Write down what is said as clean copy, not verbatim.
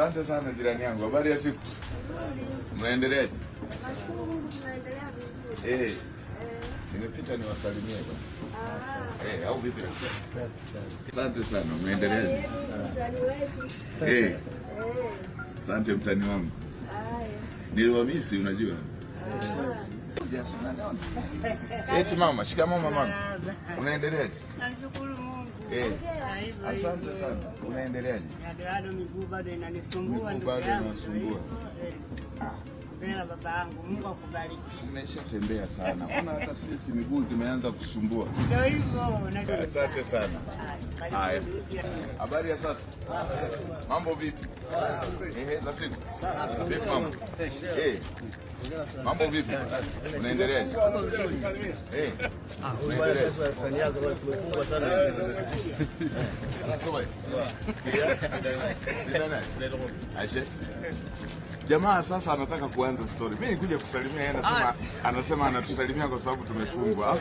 Asante sana jirani yangu. Habari ya siku? Mnaendeleaje? Nashukuru Mungu tunaendelea vizuri. Nimepita niwasalimie bwana. Au vipi rafiki? Asante sana. Mnaendeleaje? Mtani wetu. Asante mtani wangu. Niliwamisi unajua. Eti mama, shikamoo mama. Unaendeleaje? Nashukuru Mungu. Asante sana. Unaendeleaje? Bado miguu bado inanisumbua. Miguu bado inasumbua. Bela baba yangu, Mungu akubariki. Nimeshatembea sana. Ona hata sisi miguu tumeanza kusumbua. Ndio hivyo. Asante sana. Haya. Habari ya sasa? Mambo vipi? Za siku. Vipi mama? Mambo vipi? Unaendelea? Jamaa sasa anataka kuanza story. Mimi nikuja kusalimia yeye, anasema anatusalimia kwa sababu tumefungwa.